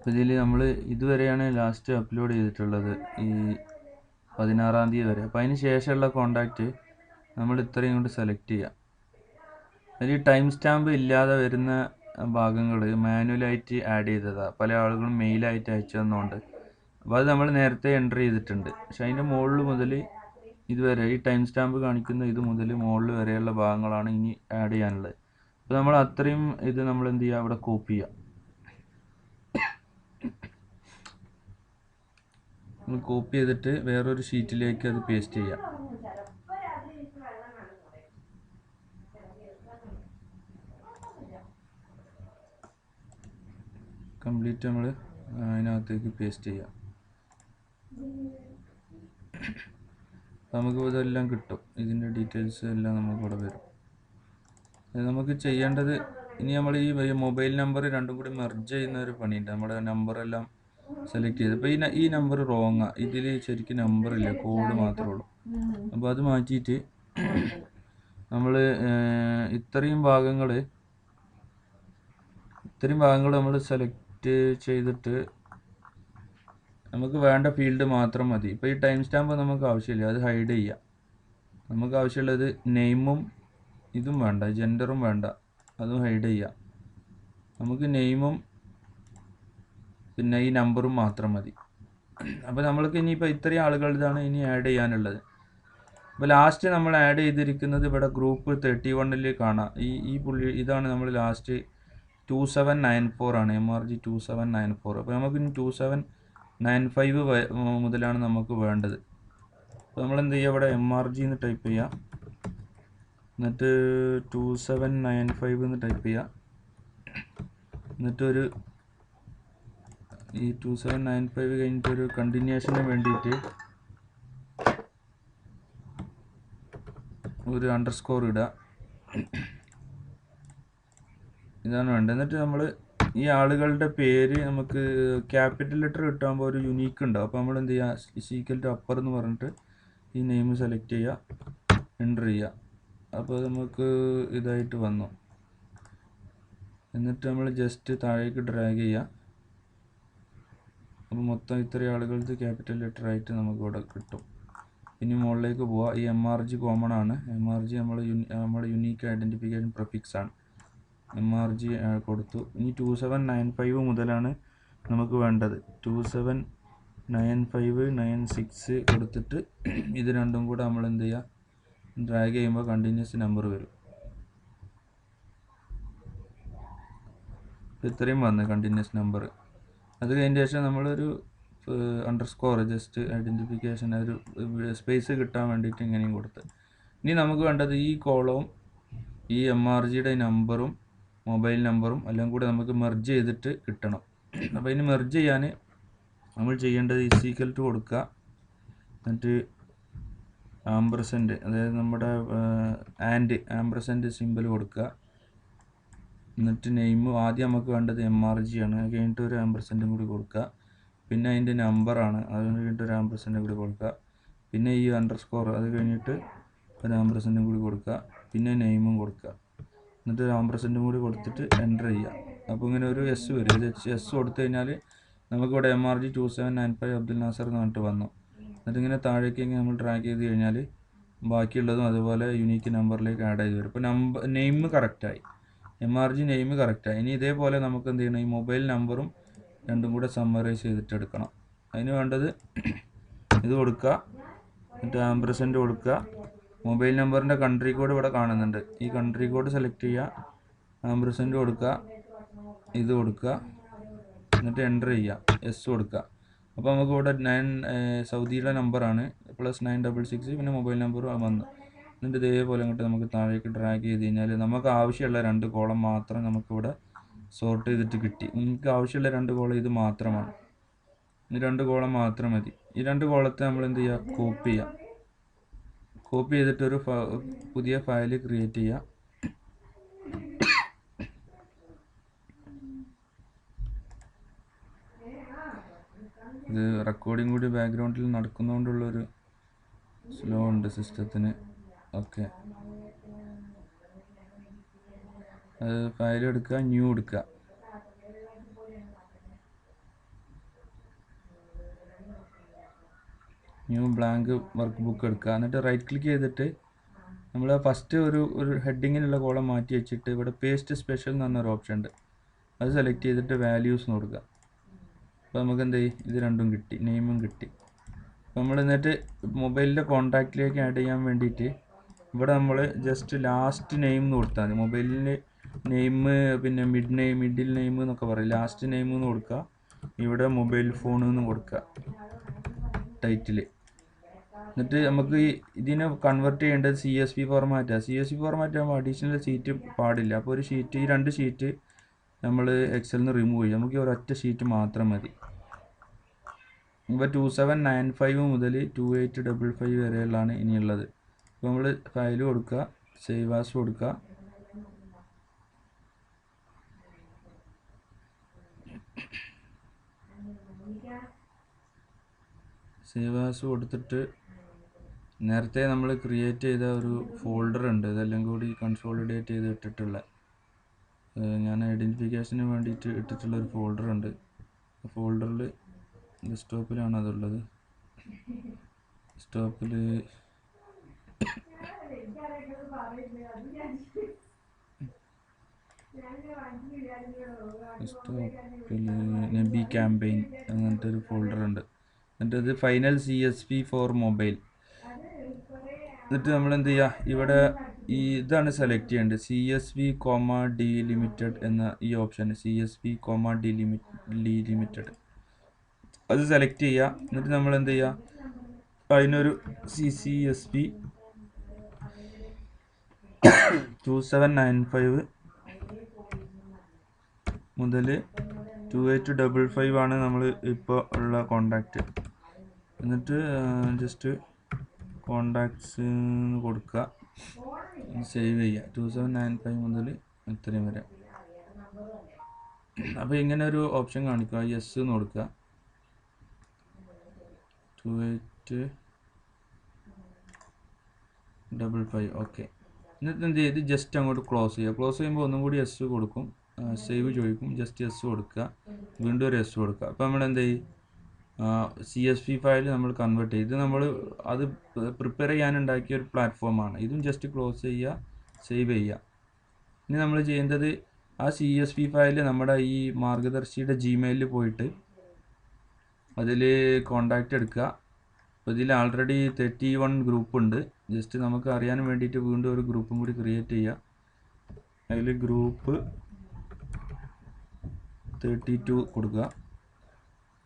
ഇതിൽ നമ്മൾ ഇതുവരെയാണ് last upload ചെയ്തിട്ടുള്ളത്, ഈ 16-ാം തീയതി വരെ. അപ്പോൾ അതിന് ശേഷമുള്ള കോണ്ടാക്റ്റ് നമ്മൾ ഇത്രയും കൊണ്ട് സെലക്ട് ചെയ്യുക. അതിൽ ടൈം സ്റ്റാമ്പ് ഇല്ലാതെ വരുന്ന ഭാഗങ്ങൾ മാനുവലായിട്ട് ആഡ് ചെയ്തതാണ്. പല ആളുകളും മെയിലായിട്ട് അയച്ചു തന്നുകൊണ്ട്, അപ്പോൾ അത് നമ്മൾ നേരത്തെ എൻ്റർ ചെയ്തിട്ടുണ്ട്. പക്ഷെ അതിൻ്റെ മുകളിൽ മുതൽ ഇതുവരെ ഈ ടൈം സ്റ്റാമ്പ് കാണിക്കുന്ന ഇത് മുതൽ മുകളിൽ വരെയുള്ള ഭാഗങ്ങളാണ് ഇനി ആഡ് ചെയ്യാനുള്ളത്. അപ്പോൾ നമ്മൾ അത്രയും ഇത് നമ്മൾ എന്ത് ചെയ്യുക, അവിടെ കോപ്പി ചെയ്യുക. കോപ്പി ചെയ്തിട്ട് വേറൊരു ഷീറ്റിലേക്ക് അത് പേസ്റ്റ് ചെയ്യാം. കംപ്ലീറ്റ് നമ്മൾ അതിനകത്തേക്ക് പേസ്റ്റ് ചെയ്യാം. നമുക്ക് ഇതെല്ലാം കിട്ടും, ഇതിൻ്റെ ഡീറ്റെയിൽസ് എല്ലാം നമുക്കിവിടെ വരും. നമുക്ക് ചെയ്യേണ്ടത്, ഇനി നമ്മൾ ഈ മൊബൈൽ നമ്പർ രണ്ടും കൂടി മെർജ് ചെയ്യുന്ന ഒരു പണിയുണ്ട്. നമ്മുടെ നമ്പറെല്ലാം സെലക്ട് ചെയ്ത്, ഇപ്പോൾ ഈ നമ്പർ റോങ്ങാണ്, ഇതിൽ ശരിക്കും നമ്പറില്ല, കോഡ് മാത്രമേ ഉള്ളൂ. അപ്പോൾ അത് മാറ്റിയിട്ട് നമ്മൾ ഇത്രയും ഭാഗങ്ങൾ നമ്മൾ സെലക്ട് ചെയ്തിട്ട് നമുക്ക് വേണ്ട ഫീൽഡ് മാത്രം മതി. ഇപ്പോൾ ഈ ടൈം സ്റ്റാമ്പ് നമുക്ക് ആവശ്യമില്ല, അത് ഹൈഡ് ചെയ്യാം. നമുക്ക് ആവശ്യമുള്ളത് നെയിമും ഇതും വേണ്ട, ജെൻഡറും വേണ്ട, അതും ഹൈഡ് ചെയ്യാം. നമുക്ക് നെയിമും പിന്നെ ഈ നമ്പറും മാത്രം മതി. അപ്പോൾ നമ്മൾക്ക് ഇനിയിപ്പോൾ ഇത്രയും ആളുകളുടെതാണ് ഇനി ആഡ് ചെയ്യാനുള്ളത്. അപ്പോൾ ലാസ്റ്റ് നമ്മൾ ആഡ് ചെയ്തിരിക്കുന്നത് ഇവിടെ ഗ്രൂപ്പ് 31-ൽ കാണാം. ഈ പുള്ളി ഇതാണ് നമ്മൾ ലാസ്റ്റ് 2794 ആണ്, MRG 2794. അപ്പോൾ നമുക്ക് ഇനി 2795 മുതലാണ് നമുക്ക് വേണ്ടത്. അപ്പോൾ നമ്മൾ എന്ത് ചെയ്യുക, ഇവിടെ MRG എന്ന് ടൈപ്പ് ചെയ്യുക, എന്നിട്ട് 2795 എന്ന് ടൈപ്പ് ചെയ്യുക. എന്നിട്ടൊരു ഈ 2795 കഴിഞ്ഞിട്ടൊരു കണ്ടിന്യൂഷന് വേണ്ടിയിട്ട് ഒരു അണ്ടർസ്കോർ ഇടുക. ഇതാണ് വേണ്ടത്. എന്നിട്ട് നമ്മൾ ഈ ആളുകളുടെ പേര് നമുക്ക് ക്യാപിറ്റൽ ലെറ്റർ കിട്ടുമ്പോൾ ഒരു യുണീക്ക് ഉണ്ടാവും. അപ്പോൾ നമ്മൾ എന്ത് ചെയ്യുക, ഈക്വൽ ടു അപ്പർ എന്ന് പറഞ്ഞിട്ട് ഈ നെയിം സെലക്ട് ചെയ്യുക, എൻ്റർ ചെയ്യുക. അപ്പോൾ നമുക്ക് ഇതായിട്ട് വന്നു. എന്നിട്ട് നമ്മൾ ജസ്റ്റ് താഴേക്ക് ഡ്രാഗ് ചെയ്യുക. അപ്പോൾ മൊത്തം ഇത്രയും ആളുകൾക്ക് ക്യാപിറ്റൽ ലെറ്റർ ആയിട്ട് നമുക്ക് ഇവിടെ കിട്ടും. ഇനി മുകളിലേക്ക് പോവുക. ഈ MRG കോമൺ ആണ്. MRG നമ്മൾ യുണീക്ക് ഐഡൻറ്റിഫിക്കേഷൻ പ്രിഫിക്സ് ആണ്. MRG കൊടുത്തു. ഇനി 2795 മുതലാണ് നമുക്ക് വേണ്ടത്. 279596 കൊടുത്തിട്ട് ഇത് രണ്ടും കൂടെ നമ്മൾ എന്ത് ചെയ്യുക, ഡ്രാഗ് ചെയ്യുമ്പോൾ കണ്ടിന്യൂസ് നമ്പർ വരും. ഇത്രയും വന്ന് കണ്ടിന്യൂസ് നമ്പർ. അത് കഴിഞ്ഞ ശേഷം നമ്മളൊരു അണ്ടർസ്കോർ ജസ്റ്റ് ഐഡൻറ്റിഫിക്കേഷൻ ഒരു സ്പേസ് കിട്ടാൻ വേണ്ടിയിട്ട് ഇങ്ങനെയും കൊടുത്ത്. ഇനി നമുക്ക് വേണ്ടത് ഈ കോളവും ഈ MRGയുടെ നമ്പറും മൊബൈൽ നമ്പറും എല്ലാം കൂടി നമുക്ക് മെർജ് ചെയ്തിട്ട് കിട്ടണം. അപ്പോൾ ഇതിന് മെർജ് ചെയ്യാൻ നമ്മൾ ചെയ്യേണ്ടത് ഈക്വൽ ടു കൊടുക്കുക, എന്നിട്ട് ആംപർസെൻറ്റ്, അതായത് നമ്മുടെ ആംപർസെൻറ്റ് സിമ്പിൾ കൊടുക്കുക. എന്നിട്ട് നെയിം ആദ്യം നമുക്ക് വേണ്ടത് MRG ആണ്, അത് കഴിഞ്ഞിട്ട് ഒരു ആംപർസെൻറ്റും കൂടി കൊടുക്കുക. പിന്നെ അതിൻ്റെ നമ്പറാണ്, അത് കഴിഞ്ഞിട്ട് ഒരു ആംപർസെൻറ്റും കൂടി കൊടുക്കുക. പിന്നെ ഈ അണ്ടർസ്കോർ, അത് കഴിഞ്ഞിട്ട് ഒരു ആംപർസെൻറ്റും കൂടി കൊടുക്കുക. പിന്നെ നെയിമും കൊടുക്കുക. എന്നിട്ട് ഒരു ആംപർസെൻറ്റും കൂടി കൊടുത്തിട്ട് എൻ്റർ ചെയ്യുക. അപ്പോൾ ഇങ്ങനെ ഒരു എസ് വരും. ഇത് എസ് കൊടുത്തു കഴിഞ്ഞാൽ നമുക്കിവിടെ MRG 2795 അബ്ദുൽ നാസർ എന്ന് പറഞ്ഞിട്ട് വന്നു. എന്നിട്ട് ഇങ്ങനെ താഴേക്ക് ഇങ്ങനെ നമ്മൾ ഡ്രാഗ് ചെയ്ത് കഴിഞ്ഞാൽ ബാക്കിയുള്ളതും അതുപോലെ യുണീക്ക് നമ്പറിലേക്ക് ആഡ് ചെയ്ത് വരും. ഇപ്പോൾ നെയിം കറക്റ്റായി, MRG നെയിം കറക്റ്റായി. ഇനി ഇതേപോലെ നമുക്ക് എന്ത് ചെയ്യണം, ഈ മൊബൈൽ നമ്പറും രണ്ടും കൂടെ സമ്മറൈസ് ചെയ്തിട്ട് എടുക്കണം. അതിന് വേണ്ടത് ഇത് കൊടുക്കുക, എന്നിട്ട് ആംപർസെൻറ്റ് കൊടുക്കുക. മൊബൈൽ നമ്പറിൻ്റെ കൺട്രി കോഡ് ഇവിടെ കാണുന്നുണ്ട്, ഈ കൺട്രി കോഡ് സെലക്ട് ചെയ്യുക, ആംപർസെൻറ്റ് കൊടുക്കുക, ഇത് കൊടുക്കുക, എന്നിട്ട് എൻ്റർ ചെയ്യുക, എസ് കൊടുക്കുക. അപ്പോൾ നമുക്ക് ഇവിടെ സൗദിയുടെ നമ്പറാണ്, +966 പിന്നെ മൊബൈൽ നമ്പർ വന്നു. എന്നിട്ട് ഇതേപോലെ അങ്ങോട്ട് നമുക്ക് താഴേക്ക് ഡ്രാഗ് ചെയ്ത് കഴിഞ്ഞാൽ നമുക്ക് ആവശ്യമുള്ള 2 കോളം മാത്രം നമുക്കിവിടെ സോർട്ട് ചെയ്തിട്ട് കിട്ടി. നിങ്ങൾക്ക് ആവശ്യമുള്ള 2 കോളം ഇത് മാത്രമാണ്, ഈ 2 കോളം മാത്രം മതി. ഈ 2 കോളത്തെ നമ്മൾ എന്ത് ചെയ്യുക, കോപ്പി ചെയ്യുക. കോപ്പി ചെയ്തിട്ടൊരു പുതിയ ഫയൽ ക്രിയേറ്റ് ചെയ്യുക. ഇത് റെക്കോർഡിംഗ് കൂടി ബാക്ക്ഗ്രൗണ്ടിൽ നടക്കുന്നതുകൊണ്ടുള്ളൊരു സ്ലോ ഉണ്ട് സിസ്റ്റത്തിന്. ഓക്കെ, അത് ഫയൽ എടുക്കുക, ന്യൂ എടുക്കുക. ന്യൂ ബ്ലാങ്ക് വർക്ക് ബുക്ക് എടുക്കുക. എന്നിട്ട് റൈറ്റ് ക്ലിക്ക് ചെയ്തിട്ട് നമ്മൾ ഫസ്റ്റ് ഒരു ഹെഡിങ്ങിനുള്ള കോളം മാറ്റി വെച്ചിട്ട് ഇവിടെ പേസ്റ്റ് സ്പെഷ്യൽ എന്ന് പറഞ്ഞൊരു ഓപ്ഷൻ ഉണ്ട്, അത് സെലക്ട് ചെയ്തിട്ട് വാല്യൂസ് കൊടുക്കുക. അപ്പോൾ നമുക്ക് എന്ത് ചെയ്യും, ഇത് രണ്ടും കിട്ടി, നെയിമും കിട്ടി. അപ്പോൾ നമ്മൾ എന്നിട്ട് മൊബൈലിൻ്റെ കോൺടാക്റ്റിലേക്ക് ആഡ് ചെയ്യാൻ വേണ്ടിയിട്ട് ഇവിടെ നമ്മൾ ജസ്റ്റ് ലാസ്റ്റ് നെയിം എന്ന് കൊടുത്താൽ മതി. മൊബൈലിൻ്റെ നെയിം പിന്നെ മിഡിൽ നെയിം എന്നൊക്കെ പറയും, ലാസ്റ്റ് നെയിം എന്ന് കൊടുക്കുക. ഇവിടെ മൊബൈൽ ഫോൺ എന്ന് കൊടുക്കുക ടൈറ്റിൽ. എന്നിട്ട് നമുക്ക് ഇതിനെ കൺവേർട്ട് ചെയ്യേണ്ടത് CSV ഫോർമാറ്റാണ്. CSV ഫോർമാറ്റ് ആകുമ്പോൾ അഡീഷണൽ ഷീറ്റ് പാടില്ല. അപ്പോൾ ഒരു ഷീറ്റ്, ഈ 2 ഷീറ്റ് നമ്മൾ എക്സലിൽ നിന്ന് റിമൂവ് ചെയ്യും. നമുക്ക് ഒരൊറ്റ ഷീറ്റ് മാത്രം മതി. ഇപ്പോൾ 2795 മുതൽ 2855 വരെയുള്ളതാണ് ഇനിയുള്ളത്. അപ്പോൾ നമ്മൾ ഫയൽ കൊടുക്കുക, സേവ് ആസ് കൊടുക്കുക. സേവ് ആസ് കൊടുത്തിട്ട് നേരത്തെ നമ്മൾ ക്രിയേറ്റ് ചെയ്ത ഒരു ഫോൾഡർ ഉണ്ട്, ഇതെല്ലാം കൂടി കൺസോളിഡേറ്റ് ചെയ്ത് ഇട്ടിട്ടുള്ള, ഞാൻ ഐഡൻറ്റിഫിക്കേഷന് വേണ്ടിയിട്ട് ഇട്ടിട്ടുള്ള ഒരു ഫോൾഡർ ഉണ്ട്. ഫോൾഡറിൽ ഡെസ്ക്ടോപ്പിലാണ് അതുള്ളത്. ഡെസ്ക്ടോപ്പിൽ നബി ക്യാമ്പയിൻ അങ്ങനത്തെ ഒരു ഫോൾഡർ ഉണ്ട്. എന്നിട്ട് ഇത് ഫൈനൽ CSV ഫോർ മൊബൈൽ. എന്നിട്ട് നമ്മൾ എന്ത് ചെയ്യുക, ഇവിടെ ഇതാണ് സെലക്ട് ചെയ്യേണ്ടത്, CSV, delimited എന്ന ഈ ഓപ്ഷൻ, CSV, delimited അത് സെലക്ട് ചെയ്യുക. എന്നിട്ട് നമ്മൾ എന്ത് ചെയ്യുക, അതിനൊരു CSV 2795 മുതൽ 2855 ആണ് നമ്മൾ ഇപ്പോൾ ഉള്ള കോണ്ടാക്റ്റ്. എന്നിട്ട് ജസ്റ്റ് കോണ്ടാക്ട്സ് കൊടുക്കുക, സേവ് ചെയ്യുക. 2795 മുതൽ ഇത്രയും വരെ. അപ്പോൾ ഇങ്ങനെ ഒരു ഓപ്ഷൻ കാണിക്കുക, യെസ് എന്ന് കൊടുക്കുക. 2855 ഓക്കെ. എന്നിട്ട് എന്ത് ചെയ്ത് ജസ്റ്റ് അങ്ങോട്ട് ക്ലോസ് ചെയ്യുക. ക്ലോസ് ചെയ്യുമ്പോൾ ഒന്നും കൂടി യെസ് കൊടുക്കും, സേവ് ചോദിക്കും, ജസ്റ്റ് യെസ് കൊടുക്കുക, വീണ്ടും ഒരു യെസ് കൊടുക്കുക. അപ്പോൾ നമ്മൾ എന്ത് ചെയ്യും, CSV ഫയൽ നമ്മൾ കൺവേർട്ട് ചെയ്ത് നമ്മൾ അത് പ്രിപ്പയർ ചെയ്യാനുണ്ടാക്കിയ ഒരു പ്ലാറ്റ്ഫോമാണ്. ഇതും ജസ്റ്റ് ക്ലോസ് ചെയ്യുക, സേവ് ചെയ്യുക. ഇനി നമ്മൾ ചെയ്യേണ്ടത് ആ CSV ഫയൽ നമ്മുടെ ഈ മാർഗദർശിയുടെ Gmail പോയിട്ട് അതിൽ കോണ്ടാക്റ്റ് എടുക്കുക. അപ്പോൾ ഇതിൽ ആൾറെഡി 31 ഗ്രൂപ്പ് ഉണ്ട്. ജസ്റ്റ് നമുക്ക് അറിയാൻ വേണ്ടിയിട്ട് വീണ്ടും ഒരു ഗ്രൂപ്പും കൂടി ക്രിയേറ്റ് ചെയ്യുക. അതിൽ ഗ്രൂപ്പ് 32 കൊടുക്കുക.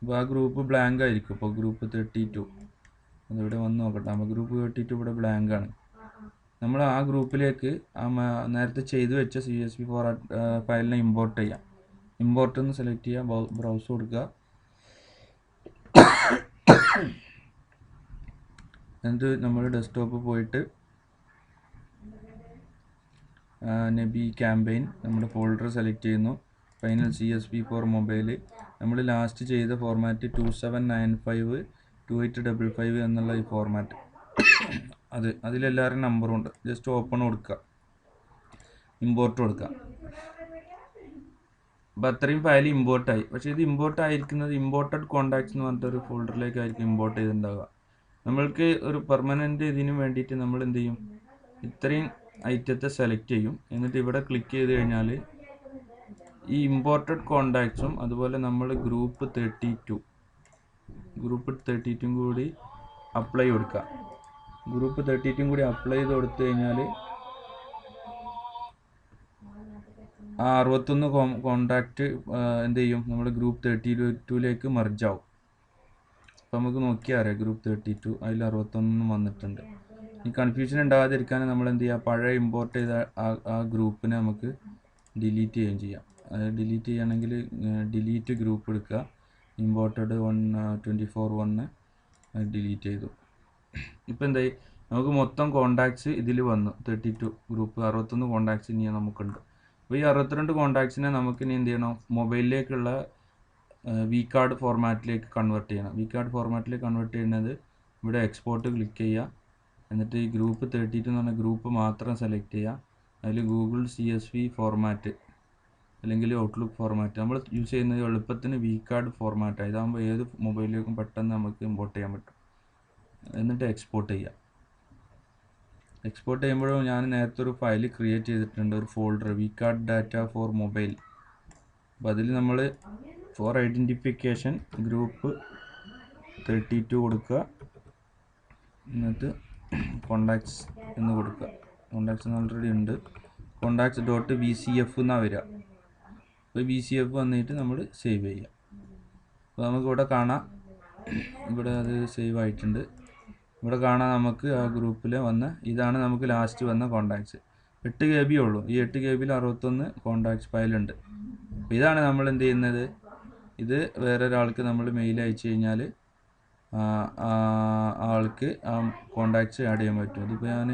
അപ്പോൾ ആ ഗ്രൂപ്പ് ബ്ലാങ്ക് ആയിരിക്കും. അപ്പോൾ ഗ്രൂപ്പ് 32 അതിവിടെ വന്ന് നോക്കട്ടെ. അപ്പോൾ ഗ്രൂപ്പ് 32 ഇവിടെ ബ്ലാങ്ക് ആണ്. നമ്മൾ ആ ഗ്രൂപ്പിലേക്ക് നേരത്തെ ചെയ്തു വെച്ച CSV ഫയലിനെ ഇമ്പോർട്ട് ചെയ്യാം. ഇമ്പോർട്ട് എന്ന് സെലക്ട് ചെയ്യുക, ബ്രൗസ് കൊടുക്കുക. എന്നിട്ട് നമ്മൾ ഡെസ്ക്ടോപ്പ് പോയിട്ട് നബി ക്യാമ്പയിൻ നമ്മുടെ ഫോൾഡർ സെലക്ട് ചെയ്യുന്നു. ഫൈനൽ CSV ഫോർ മൊബൈൽ നമ്മൾ ലാസ്റ്റ് ചെയ്ത ഫോർമാറ്റ് 2795 2855 എന്നുള്ള ഈ ഫോർമാറ്റ്, അതിലെല്ലാവരും നമ്പറും ഉണ്ട്. ജസ്റ്റ് ഓപ്പൺ കൊടുക്കുക, ഇമ്പോർട്ട് കൊടുക്കുക. അപ്പോൾ അത്രയും ഫയൽ ഇമ്പോർട്ടായി. പക്ഷേ ഇത് ഇമ്പോർട്ട് ആയിരിക്കുന്നത് ഇമ്പോർട്ടഡ് കോണ്ടാക്ട്സ് എന്ന് പറഞ്ഞിട്ടൊരു ഫോൾഡറിലേക്കായിരിക്കും ഇമ്പോർട്ട് ചെയ്തിട്ടുണ്ടാവുക. നമ്മൾക്ക് ഒരു പെർമനൻറ്റ് ഇതിന് വേണ്ടിയിട്ട് നമ്മൾ എന്ത് ചെയ്യും, ഇത്രയും ഐറ്റത്തെ സെലക്ട് ചെയ്യും. എന്നിട്ട് ഇവിടെ ക്ലിക്ക് ചെയ്ത് കഴിഞ്ഞാൽ ഈ ഇമ്പോർട്ടഡ് കോണ്ടാക്ട്സും അതുപോലെ നമ്മൾ ഗ്രൂപ്പ് 32 കൂടി അപ്ലൈ കൊടുക്കുക. ഗ്രൂപ്പ് 32 കൂടി അപ്ലൈ ചെയ്ത് കൊടുത്തു കഴിഞ്ഞാൽ ആ 61 കോണ്ടാക്റ്റ് എന്ത് ചെയ്യും, നമ്മൾ ഗ്രൂപ്പ് 32ലേക്ക് മെർജാവും. അപ്പോൾ നമുക്ക് നോക്കിയാൽ അറിയാം, ഗ്രൂപ്പ് 32 അതിൽ 61 വന്നിട്ടുണ്ട്. ഈ കൺഫ്യൂഷൻ ഉണ്ടാകാതിരിക്കാൻ നമ്മൾ എന്ത് ചെയ്യുക, പഴയ ഇമ്പോർട്ട് ചെയ്ത ആ ഗ്രൂപ്പിനെ നമുക്ക് ഡിലീറ്റ് ചെയ്യുകയും ചെയ്യാം. ഡിലീറ്റ് ചെയ്യുകയാണെങ്കിൽ ഡിലീറ്റ് ഗ്രൂപ്പ് എടുക്കുക, ഇമ്പോർട്ടഡ് 124 ഡിലീറ്റ് ചെയ്തു. ഇപ്പോൾ എന്തായി, നമുക്ക് മൊത്തം കോണ്ടാക്ട്സ് ഇതിൽ വന്നു. 32 ഗ്രൂപ്പ് 61 കോണ്ടാക്ട്സ് ഇനി നമുക്കുണ്ട്. അപ്പോൾ ഈ 62 കോണ്ടാക്ട്സിനെ നമുക്ക് ഇനി എന്ത് ചെയ്യണം, മൊബൈലിലേക്കുള്ള V-Card ഫോർമാറ്റിലേക്ക് കൺവേർട്ട് ചെയ്യണം. V-Card ഫോർമാറ്റിലേക്ക് കൺവേർട്ട് ചെയ്യുന്നത് ഇവിടെ എക്സ്പോർട്ട് ക്ലിക്ക് ചെയ്യുക. എന്നിട്ട് ഈ ഗ്രൂപ്പ് 32 എന്ന് പറഞ്ഞ ഗ്രൂപ്പ് മാത്രം സെലക്ട് ചെയ്യുക. അതിൽ ഗൂഗിൾ CSV ഫോർമാറ്റ് അല്ലെങ്കിൽ ഔട്ട്ലുക്ക് ഫോർമാറ്റ് നമ്മൾ യൂസ് ചെയ്യുന്നത് എളുപ്പത്തിന് V-Card ഫോർമാറ്റാണ്. ഇതാകുമ്പോൾ ഏത് മൊബൈലിലേക്കും പെട്ടെന്ന് നമുക്ക് ഇമ്പോർട്ട് ചെയ്യാൻ പറ്റും. എന്നിട്ട് എക്സ്പോർട്ട് ചെയ്യുക. എക്സ്പോർട്ട് ചെയ്യുമ്പോഴും ഞാൻ നേരത്തെ ഒരു ഫയൽ ക്രിയേറ്റ് ചെയ്തിട്ടുണ്ട്, ഒരു ഫോൾഡർ വികാർഡ് ഡാറ്റ ഫോർ മൊബൈൽ. അപ്പോൾ അതിൽ നമ്മൾ ഫോർ ഐഡൻറ്റിഫിക്കേഷൻ ഗ്രൂപ്പ് 32 കൊടുക്കുക, എന്നിട്ട് കോണ്ടാക്ട്സ് എന്ന് കൊടുക്കുക. കോണ്ടാക്ട്സ് ഓൾറെഡി ഉണ്ട്, contacts.vcf എന്നാണ് വരിക. അപ്പോൾ VCF വന്നിട്ട് നമ്മൾ സേവ് ചെയ്യുക. അപ്പോൾ നമുക്കിവിടെ കാണാം, ഇവിടെ അത് സേവ് ആയിട്ടുണ്ട്. ഇവിടെ കാണാം നമുക്ക് ആ ഗ്രൂപ്പിൽ വന്ന ഇതാണ് നമുക്ക് ലാസ്റ്റ് വന്ന കോണ്ടാക്ട്സ്. 8 KB ഉള്ളൂ. ഈ 8 KB 61 കോണ്ടാക്ട്സ് ഫയലുണ്ട്. അപ്പോൾ ഇതാണ് നമ്മൾ എന്ത് ചെയ്യുന്നത്, ഇത് വേറൊരാൾക്ക് നമ്മൾ മെയിൽ അയച്ചു കഴിഞ്ഞാൽ ആൾക്ക് ആ കോണ്ടാക്ട്സ് ആഡ് ചെയ്യാൻ പറ്റും. അതിപ്പോൾ ഞാൻ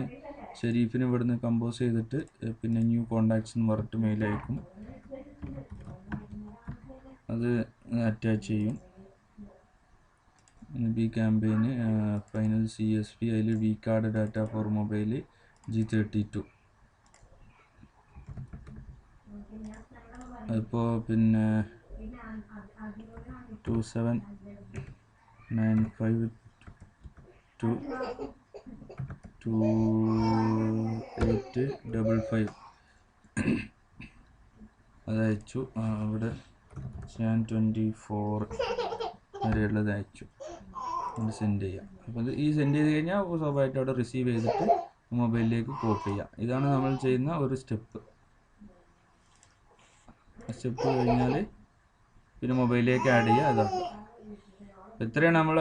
ഷെരീഫിന് ഇവിടുന്ന് കമ്പോസ് ചെയ്തിട്ട് പിന്നെ ന്യൂ കോണ്ടാക്ട്സ് എന്ന് പറഞ്ഞിട്ട് മെയിൽ അയക്കും, അത് അറ്റാച്ച് ചെയ്യും. ബി ക്യാമ്പയിന് ഫൈനൽ CSV, അതിൽ വികാർഡ് ഡാറ്റ ഫോർ മൊബൈൽ G32. അതിപ്പോൾ പിന്നെ 2795228555 അതയച്ചു. അവിടെ Jan 24 വരെയുള്ളത് അയച്ചു, അത് സെൻഡ് ചെയ്യാം. അപ്പോൾ ഈ സെൻഡ് ചെയ്ത് കഴിഞ്ഞാൽ സ്വാഭാവികമായിട്ട് അവിടെ റിസീവ് ചെയ്തിട്ട് മൊബൈലിലേക്ക് കോപ്പി ചെയ്യാം. ഇതാണ് നമ്മൾ ചെയ്യുന്ന ഒരു സ്റ്റെപ്പ്. സ്റ്റെപ്പ് കഴിഞ്ഞാൽ പിന്നെ മൊബൈലിലേക്ക് ആഡ് ചെയ്യുക. ഇതാക്കുക. ഇത്രയാണ് നമ്മൾ